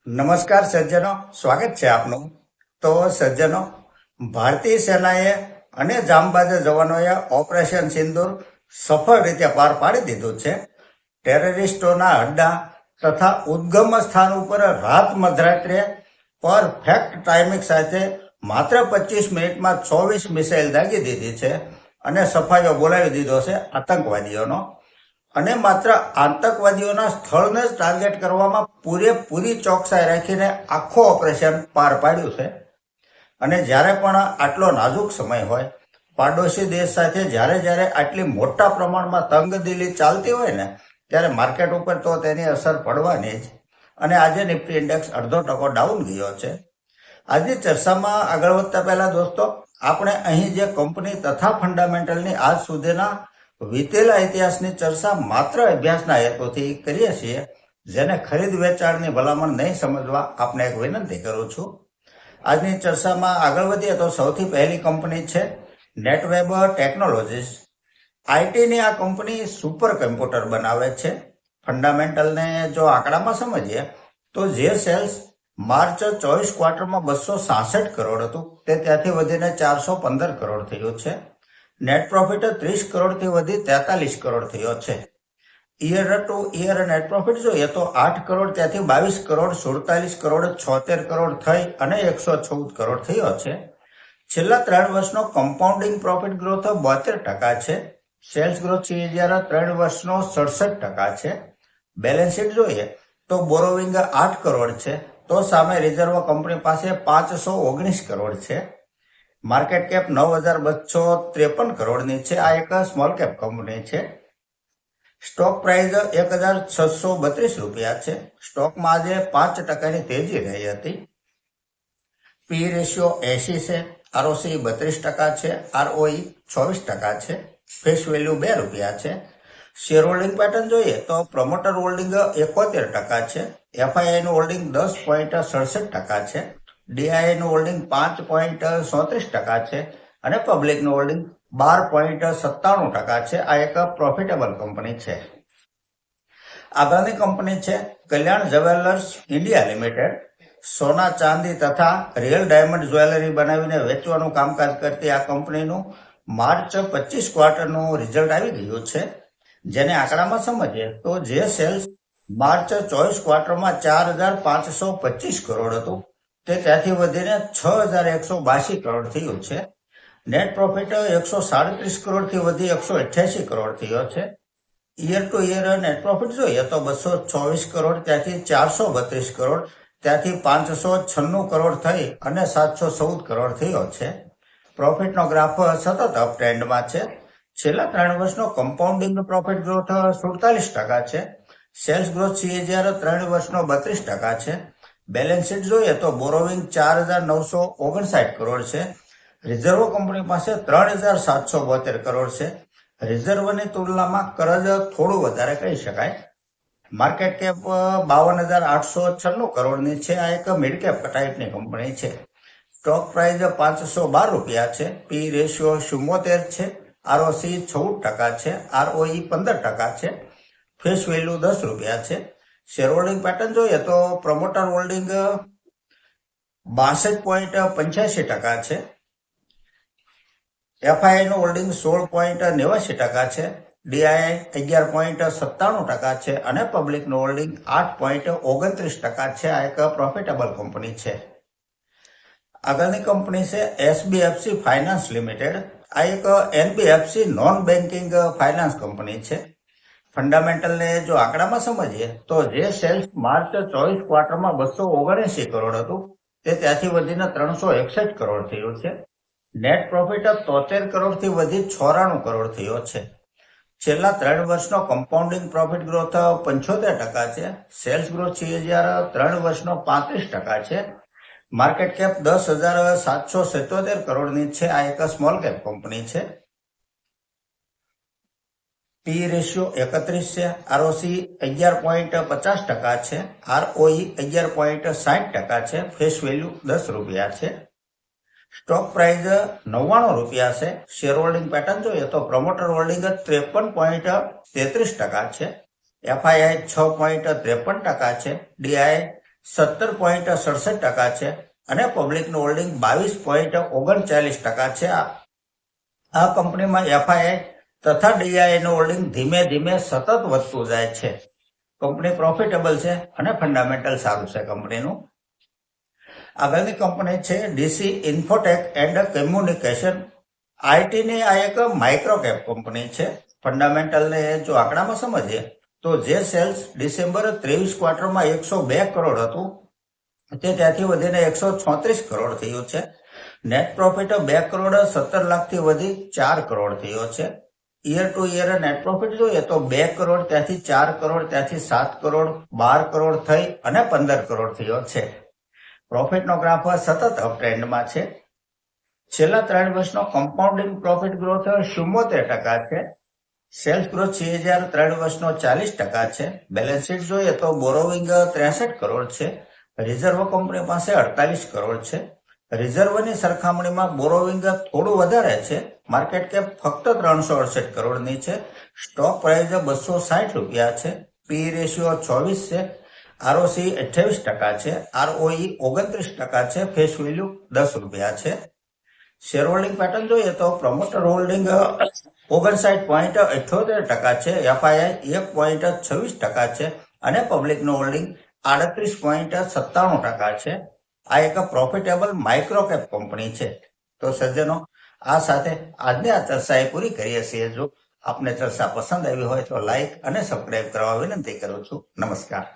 નમસ્કાર સજ્જનો, સ્વાગત છે આપનું. તો સજ્જનો, ભારતીય સેનાએ અને જાંબાજ જવાનોએ ઓપરેશન સિંદૂર સફળ રીતે પાર પાડી દીધું છે. ટેરરિસ્ટોના અડ્ડા તથા ઉદ્ગમ સ્થાન ઉપર રાત મધરાત્રે પરફેક્ટ ટાઈમિંગ સાથે માત્ર 25 મિનિટમાં 24 મિસાઇલ દાગી દીધી છે અને સફાયો બોલાવી દીધો છે આતંકવાદીઓનો. અને માત્ર આતંકવાદીઓના સ્થળને જ ટાર્ગેટ કરવામાં પૂરેપૂરી ચોકસાઈ રાખીને આખું ઓપરેશન પાર પાડ્યું છે. અને જ્યારે પણ આટલો નાજુક સમય હોય, પાડોશી દેશ સાથે જ્યારે આટલી મોટા પ્રમાણમાં તંગદિલી ચાલતી હોય ને, ત્યારે માર્કેટ ઉપર તો તેની અસર પડવાની જ. અને આજે નિફ્ટી ઇન્ડેક્સ 0.5% ડાઉન ગયો છે. આજની ચર્ચામાં આગળ વધતા પહેલા દોસ્તો, આપણે અહીં જે કંપની તથા ફંડામેન્ટલની આજ સુધીના વીતેલા ઇતિહાસની ચર્ચા માત્ર અભ્યાસના હેતુથી કરીએ છીએ. જેને ખરીદ વેચાણની ભલામણ નહીં સમજવા આપને એક વિનંતી કરું છું. આજની ચર્ચામાં આગળ વધીએ તો સૌથી પહેલી કંપની છે નેટવેબ ટેકનોલોજીસ. આઈટીની આ કંપની સુપર કમ્પ્યુટર બનાવે છે. ફંડામેન્ટલને જો આંકડામાં સમજીએ તો જે સેલ્સ માર્ચ 24 ક્વાર્ટરમાં 266 કરોડ હતું તે ત્યાંથી વધીને 415 કરોડ થયું છે. નેટ પ્રોફિટ 30 કરોડથી વધી 43 કરોડ થયો છે. ઈયર ટુ ઈયર નેટ પ્રોફિટ જોઈએ તો 8 કરોડ ત્યાંથી 22 કરોડ, 47 કરોડ, 76 કરોડ થઈ અને 114 કરોડ થયો છે. છેલ્લા 3 વર્ષનો કમ્પાઉન્ડિંગ પ્રોફિટ ગ્રોથ 72% છે. સેલ્સ ગ્રોથ CAGR 3 વર્ષનો 67% છે. બેલેન્સ શીટ જોઈએ તો બોરોવિંગ 8 કરોડ છે, તો સામે રિઝર્વ કંપની પાસે 519 કરોડ છે. માર્કેટ કેપ 9,253 કરોડની છે. આ એક સ્મોલ કેપ કંપની છે. સ્ટોક પ્રાઇસ 1,632 રૂપિયા છે. સ્ટોકમાં આજે 5%ની તેજી રહી હતી. પી રેશિયો 80 છે. ROC 32% છે. ROE 24% છે. ફેસ વેલ્યુ 2 રૂપિયા છે. શેર હોલ્ડિંગ પેટર્ન જોઈએ તો પ્રમોટર હોલ્ડિંગ 71% છે. FII નું હોલ્ડિંગ 10.67% છે. DII નું હોલ્ડિંગ 5.37% છે અને પબ્લિકનું હોલ્ડિંગ 12.97% છે. આ એક પ્રોફિટેબલ કંપની છે. આગળની કંપની છે કલ્યાણ જ્વેલર્સ ઇન્ડિયા લિમિટેડ. સોના, ચાંદી તથા રિયલ ડાયમંડ જ્વેલરી બનાવીને વેચવાનું કામકાજ કરતી આ કંપનીનું માર્ચ 25 ક્વાર્ટરનું રિઝલ્ટ આવી ગયું છે. જેને આંકડામાં સમજીએ તો જે સેલ્સ માર્ચ 24 ક્વાર્ટરમાં 4,525 કરોડ હતું તે ત્યાંથી વધીને 6,182 કરોડ થયું છે. નેટ પ્રોફિટ 137 કરોડથી વધી 188 કરોડ થયો છે. ઈયર ટુ ઈયર નેટ પ્રોફિટ જોઈએ તો 224 કરોડ ત્યાંથી 432 કરોડ, ત્યાંથી 596 કરોડ થઈ અને 714 કરોડ થયો છે. પ્રોફિટનો ગ્રાફ સતત અપ ટ્રેન્ડમાં છે. છેલ્લા 3 વર્ષનો કમ્પાઉન્ડિંગ પ્રોફિટ ગ્રોથ 47% છે. સેલ્સ ગ્રોથ CAGR 3 વર્ષનો 32% છે. બેલેન્સ શીટ જોઈએ તો બોરોવિંગ 4,959 કરોડ છે. રિઝર્વ કંપની પાસે 3,772 કરોડ છે. રિઝર્વની તુલનામાં કરજ થોડું વધારે કહી શકાય. માર્કેટ કેપ 52,896 કરોડની છે. આ એક મિડ કેપ ટાઈપની કંપની છે. સ્ટોક પ્રાઇસ 512 રૂપિયા છે. પી રેશિયો 74 છે. ROC 14% છે. ROE 15% છે. ફેસ વેલ્યુ 10 રૂપિયા છે. શેર હોલ્ડિંગ પેટર્ન જોઈએ તો પ્રમોટર હોલ્ડિંગ 62.85% છે. FII નું હોલ્ડિંગ 16.89% છે. DII 11.97% છે અને પબ્લિકનું હોલ્ડિંગ 8.29% છે. આ એક પ્રોફિટેબલ કંપની છે. આગળની કંપની છે SBFC ફાઇનાન્સ લિમિટેડ. આ એક NBFC non banking finance company છે. ફંડામેન્ટલને જો આંકડામાં સમજીએ તો જે સેલ્સ માર્ચ 24 ક્વાર્ટરમાં 279 કરોડ હતું તે ત્યાંથી વધીને 361 કરોડ થયું છે. નેટ પ્રોફિટ 73 કરોડથી વધી 94 કરોડ થયો છે. છેલ્લા 3 વર્ષનો કમ્પાઉન્ડિંગ પ્રોફિટ ગ્રોથ 75% છે. સેલ્સ ગ્રોથ CAGR 3 વર્ષનો 35% છે. માર્કેટ કેપ 10,777 કરોડની છે. આ એક સ્મોલ કેપ કંપની છે. પી રેશિયો 31 છે. ROC 11.50% છે. ROE 11.60% છે. ફેસ વેલ્યુ 10 રૂપિયા છે. સ્ટોક પ્રાઇસ 99 રૂપિયા છે. શેર હોલ્ડિંગ પેટર્ન જોઈએ તો પ્રમોટર હોલ્ડિંગ 53.33% છે. FII 6.53% છે. DII 17.67% છે અને પબ્લિકનું હોલ્ડિંગ 22.39% છે. આ કંપનીમાં એફઆઈઆઈ તથા ડીઆઈનું હોલ્ડિંગ ધીમે ધીમે સતત વધતું જાય છે. કંપની પ્રોફિટેબલ છે અને ફંડામેન્ટલ સારું છે કંપનીનું. આગળની કંપની છે ડીસી ઇન્ફોટેક એન્ડ કમ્યુનિકેશન. આઈટીની આ એક માઇક્રો કેપ કંપની છે. ફંડામેન્ટલને જો આંકડામાં સમજીએ તો જે સેલ્સ ડિસેમ્બર 23 ક્વાર્ટરમાં 102 કરોડ હતું તે ત્યાંથી વધીને 136 કરોડ થયું છે. નેટ પ્રોફિટ 2 કરોડ 17 લાખથી વધી 4 કરોડ થયો છે. Year to year net profit જોઈએ તો 2 કરોડ ત્યાંથી 4 કરોડ ત્યાંથી 7 કરોડ 12 કરોડ થઈ અને 15 કરોડ થયો છે. પ્રોફિટનો ગ્રાફ સતત અપટ્રેન્ડમાં છે. છેલ્લા 3 વર્ષનો કમ્પાઉન્ડિંગ પ્રોફિટ ગ્રોથ 74% છે. સેલ્સ ગ્રોથ CAGR 3 વર્ષનો 40% છે. બેલેન્સ શીટ જોઈએ તો બોરોવિંગ 63 કરોડ છે. રિઝર્વ કંપની પાસે 48 કરોડ છે. રિઝર્વની સરખામણીમાં બોરોવિંગ થોડું વધારે છે. માર્કેટ કેપ ફક્ત 368 કરોડની છે. સ્ટોક પ્રાઇસ 260 રૂપિયા છે. પી રેશિયો 24 છે. ROC 28% છે. ROE 29% છે. ફેસ વેલ્યુ 10 રૂપિયા છે. શેર હોલ્ડિંગ પેટર્ન જોઈએ તો પ્રમોટર હોલ્ડિંગ 59.78% છે. એફઆઈઆઈ 1.26% છે અને પબ્લિકનું હોલ્ડિંગ 38.97% છે. આ એક પ્રોફિટેબલ માઇક્રો કેપ કંપની છે. તો સજ્જનો, આ સાથે આજની આ ચર્ચા એ પૂરી કરીએ છીએ. જો આપને ચર્ચા પસંદ આવી હોય તો લાઈક અને સબસ્ક્રાઇબ કરવા વિનંતી કરું છું. નમસ્કાર.